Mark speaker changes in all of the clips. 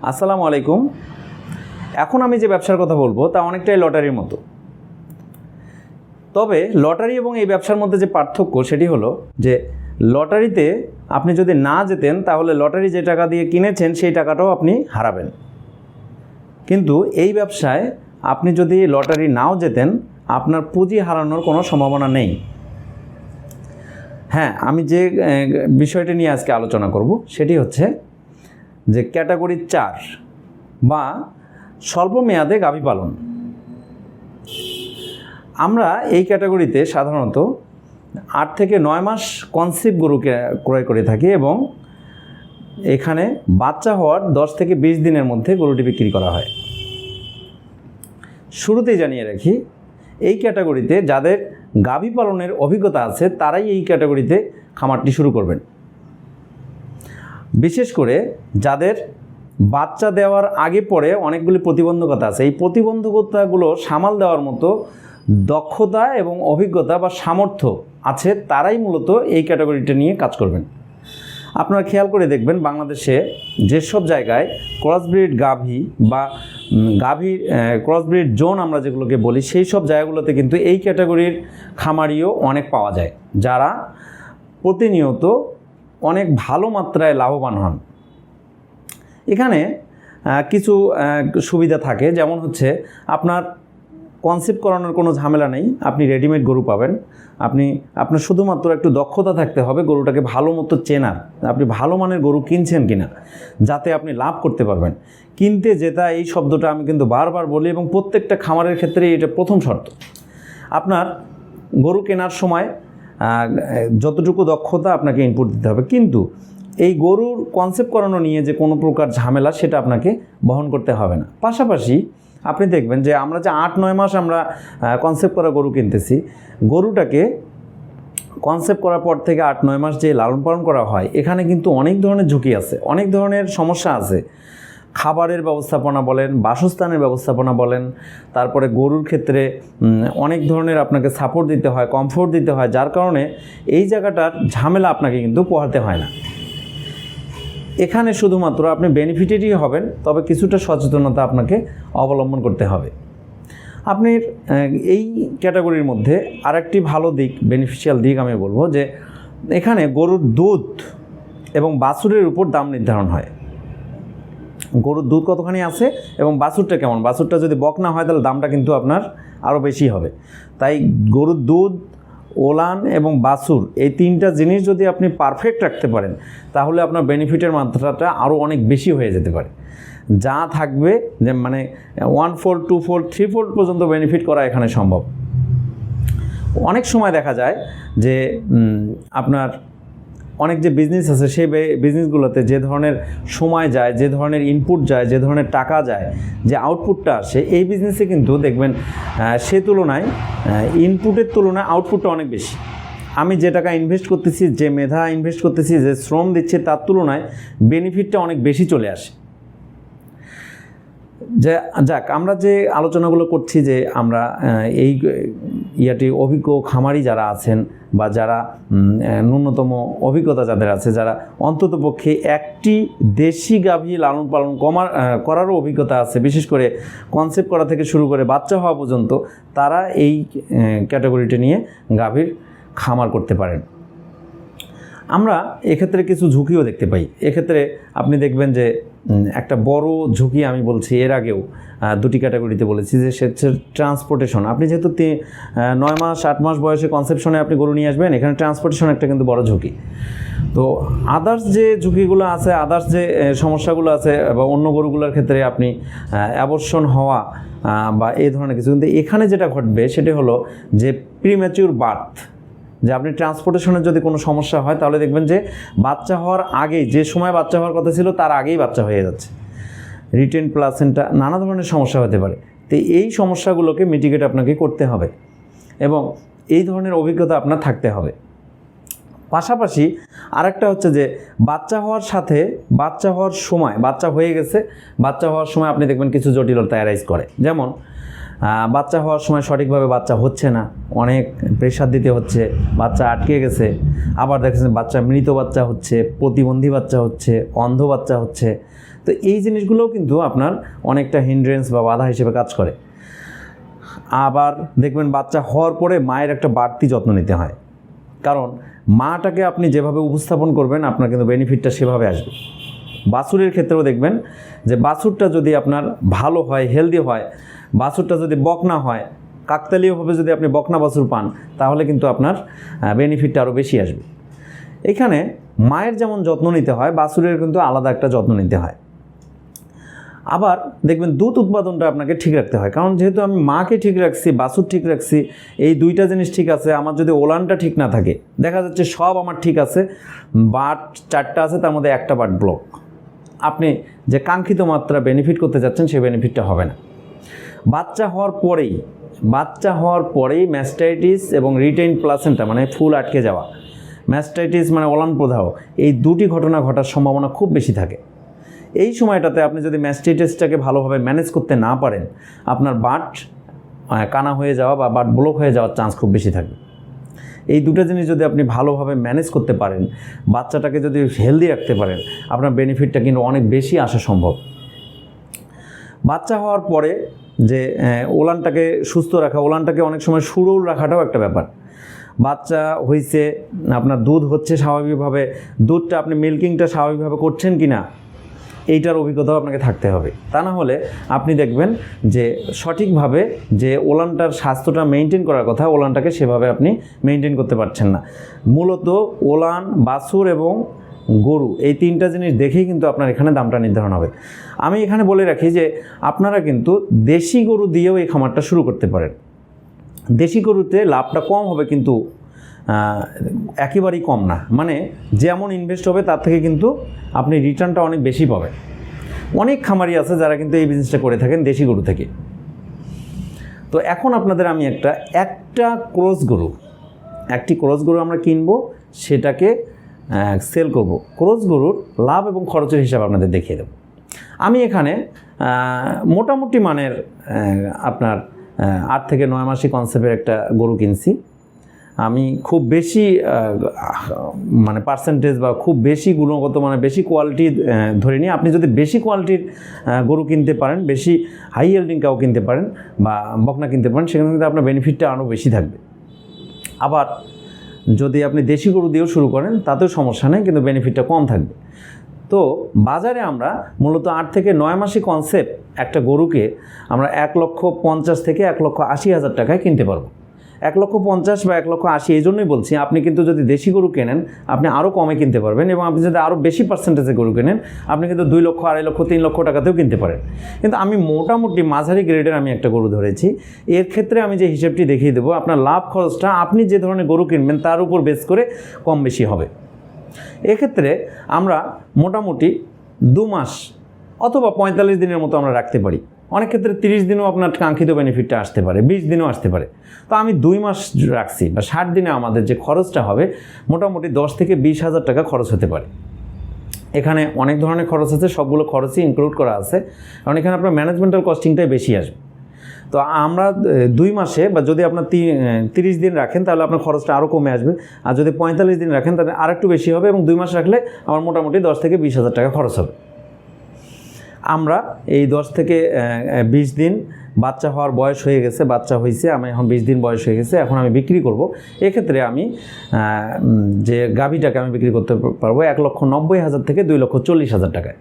Speaker 1: আসসালামু আলাইকুম। এখন আমি যে ব্যবসার কথা বলবো তা অনেকটাই লটারির মতো। তবে লটারি এবং এই ব্যবসার মধ্যে যে পার্থক্য সেটি হলো যে লটারিতে আপনি যদি না জেতেন তাহলে লটারি যে টাকা দিয়ে কিনেছেন সেই টাকাটাও আপনি হারাবেন। কিন্তু এই ব্যবসায় আপনি যদি লটারি নাও জেতেন আপনার পুঁজি হারানোর কোনো সম্ভাবনা নেই। হ্যাঁ, আমি যে বিষয়টি নিয়ে আজকে আলোচনা করব সেটি হচ্ছে যে ক্যাটাগরি 4 বা স্বল্প মেয়াদে গাভী পালন। আমরা এই ক্যাটাগরিতে সাধারণত 8 থেকে 9 মাস কনসিভ গরুকে ক্রয় করে থাকি এবং এখানে বাচ্চা হওয়ার 10 থেকে 20 দিনের মধ্যে গরুটি বিক্রি করা হয়। শুরুতেই জানিয়ে রাখি, এই ক্যাটাগরিতে যাদের গাভী পালনের অভিজ্ঞতা আছে তারাই এই ক্যাটাগরিতে খামারটি শুরু করবেন। বিশেষ করে যাদের বাচ্চা দেওয়ার আগে পরে অনেকগুলি প্রতিবন্ধকতা আছে, এই প্রতিবন্ধকতাগুলো সামাল দেওয়ার মতো দক্ষতা এবং অভিজ্ঞতা বা সামর্থ্য আছে, তারাই মূলত এই ক্যাটাগরিটা নিয়ে কাজ করবেন। আপনারা খেয়াল করে দেখবেন বাংলাদেশে যেসব জায়গায় ক্রসব্রিড গাভী বা গাভীর ক্রসব্রিড জোন আমরা যেগুলোকে বলি সেই সব জায়গাগুলোতে কিন্তু এই ক্যাটাগরির খামারিও অনেক পাওয়া যায়, যারা প্রতিনিয়ত অনেক ভালো মাত্রায় লাভবান হন। এখানে কিছু সুবিধা থাকে, যেমন হচ্ছে আপনার কনসেপ্ট করানোর কোনো ঝামেলা নেই, আপনি রেডিমেড গরু পাবেন। আপনার শুধুমাত্র একটু দক্ষতা থাকতে হবে গরুটাকে ভালো মতো চেনার, আপনি ভালো মানের গরু কিনছেন কিনা, যাতে আপনি লাভ করতে পারবেন। কিনতে জেতা এই শব্দটা আমি কিন্তু বারবার বলি এবং প্রত্যেকটা খামারের ক্ষেত্রে এটা প্রথম শর্ত। আপনার গরু কেনার সময় যতটুকু দক্ষতা আপনাকে ইনপুট দিতে হবে, কিন্তু এই গরুর কনসেপ্ট করানো নিয়ে যে কোনো প্রকার ঝামেলা সেটা আপনাকে বহন করতে হবে না। পাশাপাশি আপনি দেখবেন যে আমরা যে 8-9 মাস আমরা কনসেপ্ট করা গরু কিনতেছি, গরুটাকে কনসেপ্ট করার পর থেকে 8-9 মাস যে লালন পালন করা হয়, এখানে কিন্তু অনেক ধরনের ঝুঁকি আছে, অনেক ধরনের সমস্যা আছে। খাবারের ব্যবস্থাপনা বলেন, বাসস্থানের ব্যবস্থাপনা বলেন, তারপরে গরুর ক্ষেত্রে অনেক ধরনের আপনাকে সাপোর্ট দিতে হয়, কমফোর্ট দিতে হয়, যার কারণে এই জায়গাটার ঝামেলা আপনাকে কিন্তু পোহাতে হয় না। এখানে শুধুমাত্র আপনি বেনিফিটেডই হবেন, তবে কিছুটা সচেতনতা আপনাকে অবলম্বন করতে হবে। আপনি এই ক্যাটাগরির মধ্যে আরেকটি ভালো দিক, বেনিফিশিয়াল দিক আমি বলবো যে এখানে গরুর দুধ এবং বাছুরের উপর দাম নির্ধারণ হয়। গরুর দুধ কতখানি আছে এবং বাছুরটা কেমন, বাছুরটা যদি বকনা হয় তাহলে দামটা কিন্তু আপনার আরও বেশি হবে। তাই গরুর দুধ, ওলান এবং বাছুর এই 3টা জিনিস যদি আপনি পারফেক্ট রাখতে পারেন তাহলে আপনার বেনিফিটের মাত্রাটা আরও অনেক বেশি হয়ে যেতে পারে। যা থাকবে যে মানে 1-fold, 2-fold, 3-fold পর্যন্ত বেনিফিট করা এখানে সম্ভব। অনেক সময় দেখা যায় যে আপনার অনেক যে বিজনেস আছে সেই বিজনেসগুলোতে যে ধরনের সময় যায়, যে ধরনের ইনপুট যায়, যে ধরনের টাকা যায়, যে আউটপুটটা আসে, এই বিজনেসে কিন্তু দেখবেন সে তুলনায় ইনপুটের তুলনায় আউটপুটটা অনেক বেশি। আমি যে টাকা ইনভেস্ট করতেছি, যে মেধা ইনভেস্ট করতেছি, যে শ্রম দিচ্ছি, তার তুলনায় বেনিফিটটা অনেক বেশি চলে আসে। যাক, আমরা যে আলোচনাগুলো করছি যে আমরা এই অভিজ্ঞ খামারি যারা আছেন বা যারা ন্যূনতম অভিজ্ঞতা যাদের আছে, যারা অন্ততপক্ষে একটি দেশি গাভী লালন পালন করারও অভিজ্ঞতা আছে, বিশেষ করে কনসেপ্ট করা থেকে শুরু করে বাচ্চা হওয়া পর্যন্ত, তারা এই ক্যাটাগরিটা নিয়ে গাভীর খামার করতে পারেন। আমরা এক্ষেত্রে কিছু ঝুঁকিও দেখতে পাই। এক্ষেত্রে আপনি দেখবেন যে একটা বড় ঝুঁকি আমি বলছি, এর আগেও 2টি ক্যাটাগরিতে বলেছি, যে সে হচ্ছে ট্রান্সপোর্টেশন। আপনি যেহেতু 9 মাস 8 মাস বয়সে কনসেপশনে আপনি গরু নিয়ে আসবেন, এখানে ট্রান্সপোর্টেশন একটা কিন্তু বড় ঝুঁকি। তো আদার্স যে ঝুঁকিগুলো আছে, আদার্স যে সমস্যাগুলো আছে বা অন্য গরুগুলোর ক্ষেত্রে আপনি অ্যাবর্শন হওয়া বা এই ধরনের কিছু, কিন্তু এখানে যেটা ঘটবে সেটা হলো যে প্রিম্যাচিউর বার্থ। যে আপনি ট্রান্সপোর্টেশনের যদি কোনো সমস্যা হয় তাহলে দেখবেন যে বাচ্চা হওয়ার আগেই, যে সময় বাচ্চা হওয়ার কথা ছিল তার আগেই বাচ্চা হয়ে যাচ্ছে, রিটেন প্লাসেন্টা, নানা ধরনের সমস্যা হতে পারে। তো এই সমস্যাগুলোকে মিটিগেট আপনাকে করতে হবে এবং এই ধরনের অভিজ্ঞতা আপনার থাকতে হবে। পাশাপাশি আরেকটা হচ্ছে যে বাচ্চা হওয়ার সাথে বাচ্চা হওয়ার সময়, বাচ্চা হয়ে গেছে, বাচ্চা হওয়ার সময় আপনি দেখবেন কিছু জটিলতা অ্যারাইজ করে। যেমন বাচ্চা হওয়ার সময় সঠিকভাবে বাচ্চা হচ্ছে না, অনেক প্রেশার দিতে হচ্ছে, বাচ্চা আটকে গেছে, আবার দেখেছেন বাচ্চা মৃত বাচ্চা হচ্ছে, প্রতিবন্ধী বাচ্চা হচ্ছে, অন্ধ বাচ্চা হচ্ছে। তো তো এই জিনিসগুলোও কিন্তু আপনার অনেকটা হিন্ড্রেন্স বা বাধা হিসেবে কাজ করে। আবার দেখবেন বাচ্চা হওয়ার পরে মায়ের একটা বাড়তি যত্ন নিতে হয়, কারণ মাটাকে আপনি যেভাবে উপস্থাপন করবেন আপনার কিন্তু বেনিফিটটা সেভাবে আসবে। বাছুরের ক্ষেত্রেও দেখবেন যে বাছুরটা যদি আপনার ভালো হয়, হেলদি হয়, বাছুরটা যদি বকনা হয়, কাকতালীয়ভাবে যদি আপনি বকনা বাছুর পান, তাহলে কিন্তু আপনার বেনিফিটটা আরও বেশি আসবে। এখানে মায়ের যেমন যত্ন নিতে হয়, বাছুরের কিন্তু আলাদা একটা যত্ন নিতে হয়। আবার দেখবেন দুধ উৎপাদনটা আপনাকে ঠিক রাখতে হয়, কারণ যেহেতু আমি মাকে ঠিক রাখছি, বাছুর ঠিক রাখছি, এই দুইটা জিনিস ঠিক আছে। আমার যদি ওলানটা ঠিক না থাকে, দেখা যাচ্ছে সব আমার ঠিক আছে, বাট 4টা আছে, তার মধ্যে একটা বাট ব্লক, আপনি যে কাঙ্ক্ষিত মাত্রা বেনিফিট করতে যাচ্ছেন সেই বেনিফিটটা হবে না। বাচ্চা হওয়ার পরেই ম্যাস্টাইটিস এবং রিটেইন প্লাসেন্টা মানে ফুল আটকে যাওয়া, ম্যাস্টাইটিস মানে ওলান প্রদাহ, এই দুটি ঘটনা ঘটার সম্ভাবনা খুব বেশি থাকে। এই সময়টাতে আপনি যদি ম্যাস্টাইটিসটাকে ভালোভাবে ম্যানেজ করতে না পারেন, আপনার বাট কানা হয়ে যাওয়া বা বাট ব্লক হয়ে যাওয়ার চান্স খুব বেশি থাকে। এই দুটো জিনিস যদি আপনি ভালোভাবে ম্যানেজ করতে পারেন, বাচ্চাটাকে যদি হেলদি রাখতে পারেন, আপনার বেনিফিটটা কিন্তু অনেক বেশি আসা সম্ভব। বাচ্চা হওয়ার পরে যে ওলানটাকে সুস্থ রাখা, ওলানটাকে অনেক সময় সুরল রাখাটাও একটা ব্যাপার। বাচ্চা হয়েছে, আপনার দুধ হচ্ছে স্বাভাবিকভাবে, দুধটা আপনি মিল্কিংটা স্বাভাবিকভাবে করছেন কি না, এইটার অভিজ্ঞতাও আপনাকে থাকতে হবে। তা না হলে আপনি দেখবেন যে সঠিকভাবে যে ওলানটার স্বাস্থ্যটা মেনটেন করার কথা, ওলানটাকে সেভাবে আপনি মেনটেন করতে পারছেন না। মূলত ওলান, বাছুর এবং গরু, এই 3টা জিনিস দেখেই কিন্তু আপনার এখানে দামটা নির্ধারণ হবে। আমি এখানে বলে রাখি যে আপনারা কিন্তু দেশি গরু দিয়েও এই খামারটা শুরু করতে পারেন। দেশি গরুতে লাভটা কম হবে, কিন্তু একেবারেই কম না, মানে যেমন ইনভেস্ট হবে তার থেকে কিন্তু আপনি রিটার্নটা অনেক বেশি পাবেন। অনেক খামারি আছে যারা কিন্তু এই বিজনেসটা করে থাকেন দেশি গরু থেকে। তো এখন আপনাদের আমি একটা ক্রস গরু আমরা কিনবো, সেটাকে সেল করব। ক্রস গরুর লাভ এবং খরচের হিসাব আপনাদের দেখিয়ে দেব। আমি এখানে মোটামুটি মানের আপনার 8 থেকে 9 মাসি কনসেপ্টের একটা গরু কিনছি। আমি খুব বেশি মানে পার্সেন্টেজ বা খুব বেশি গুণগত মানে বেশি কোয়ালিটি ধরিনি। আপনি যদি বেশি কোয়ালিটির গরু কিনতে পারেন, বেশি হাই ইয়েল্ডিং কাউ কিনতে পারেন বা বকনা কিনতে পারেন, সেখানে কিন্তু আপনার বেনিফিটটা আরও বেশি থাকবে। আবার যদি আপনি দেশি গরু দিয়েও শুরু করেন তাতেও সমস্যা নেই, কিন্তু বেনিফিটটা কম থাকবে। তো বাজারে আমরা মূলত 8 থেকে 9 মাসি কনসেপ্ট একটা গরুকে আমরা 1,50,000 থেকে 1,80,000 টাকায় কিনতে পারবো। 1,50,000 বা 1,80,000 এই জন্যই বলছি, আপনি কিন্তু যদি দেশি গরু কেনেন আপনি আরও কমে কিনতে পারবেন, এবং আপনি যদি আরও বেশি পার্সেন্টেজে গরু কেনেন আপনি কিন্তু 2 লক্ষ, 2.5 লক্ষ, 3 লক্ষ টাকাতেও কিনতে পারেন। কিন্তু আমি মোটামুটি মাঝারি গ্রেডের আমি একটা গরু ধরেছি। এর ক্ষেত্রে আমি যে হিসেবটি দেখিয়ে দেবো, আপনার লাভ খরচটা আপনি যে ধরনের গরু কিনবেন তার উপর বেস করে কম বেশি হবে। এক্ষেত্রে আমরা মোটামুটি 2 মাস অথবা 45 দিনের মতো আমরা রাখতে পারি। অনেক ক্ষেত্রে 30 দিনও আপনার কাঙ্ক্ষিত বেনিফিটটা আসতে পারে, 20 দিনও আসতে পারে। তো আমি 2 মাস রাখছি, বা 60 দিনে আমাদের যে খরচটা হবে মোটামুটি 10 থেকে 20,000 টাকা খরচ হতে পারে। এখানে অনেক ধরনের খরচ আছে, সবগুলো খরচই ইনক্লুড করা আছে, কারণ এখানে আপনার ম্যানেজমেন্টাল কস্টিংটাই বেশি আসবে। তো আমরা 2 মাসে বা যদি আপনার 30 দিন রাখেন তাহলে আপনার খরচটা আরও কমে আসবে, আর যদি 45 দিন রাখেন তাহলে আরেকটু বেশি হবে, এবং 2 মাস রাখলে আমার মোটামুটি 10 থেকে 20,000 টাকা খরচ হবে। আমরা এই 10 থেকে 20 দিন, বাচ্চা হওয়ার বয়স হয়ে গেছে, বাচ্চা হয়েছে, আমি এখন 20 দিন বয়স হয়ে গেছে, এখন আমি বিক্রি করব। এক্ষেত্রে আমি যে গাভীটাকে আমি বিক্রি করতে পারবো 1,90,000 থেকে 2,40,000 টাকায়।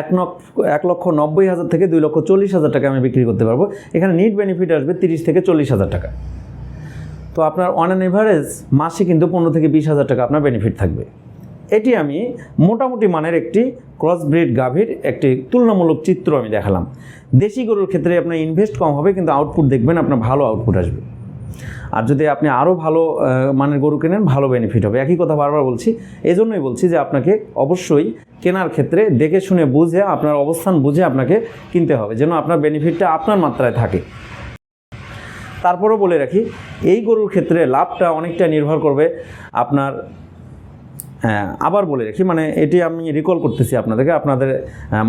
Speaker 1: 1,90,000 থেকে 2,40,000 টাকা আমি বিক্রি করতে পারবো। এখানে নিট বেনিফিট আসবে 30 থেকে 40,000 টাকা। তো আপনার অন অ্যান এভারেজ মাসে কিন্তু 15 থেকে 20,000 টাকা আপনার বেনিফিট থাকবে। এটি আমি মোটামুটি মানের একটি ক্রস ব্রিড গাভীর একটি তুলনামূলক চিত্র আমি দেখালাম। দেশি গরুর ক্ষেত্রে আপনার ইনভেস্ট কম হবে, কিন্তু আউটপুট দেখবেন আপনার ভালো আউটপুট আসবে। আর যদি আপনি আরও ভালো মানের গরু কেনেন ভালো বেনিফিট হবে। একই কথা বারবার বলছি, এই জন্যই বলছি যে আপনাকে অবশ্যই কেনার ক্ষেত্রে দেখে শুনে বুঝে, আপনার অবস্থান বুঝে আপনাকে কিনতে হবে, যেন আপনার বেনিফিটটা আপনার মাত্রায় থাকে। তারপরেও বলে রাখি, এই গরুর ক্ষেত্রে লাভটা অনেকটা নির্ভর করবে আপনার, আবার বলে রাখি, মানে এটি আমি রিকল করতেছি আপনাদেরকে, আপনাদের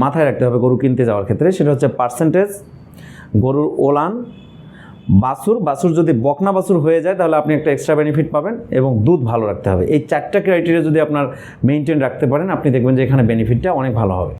Speaker 1: মাথায় রাখতে হবে গরু কিনতে যাওয়ার ক্ষেত্রে, সেটা হচ্ছে পার্সেন্টেজ, গরুর ওলান, বাছুর যদি বকনা বাছুর হয়ে যায় তাহলে আপনি একটা এক্সট্রা বেনিফিট পাবেন, এবং দুধ ভালো রাখতে হবে। এই 4টা ক্রাইটেরিয়া যদি আপনার মেনটেন রাখতে পারেন, আপনি দেখবেন যে এখানে বেনিফিটটা অনেক ভালো হবে।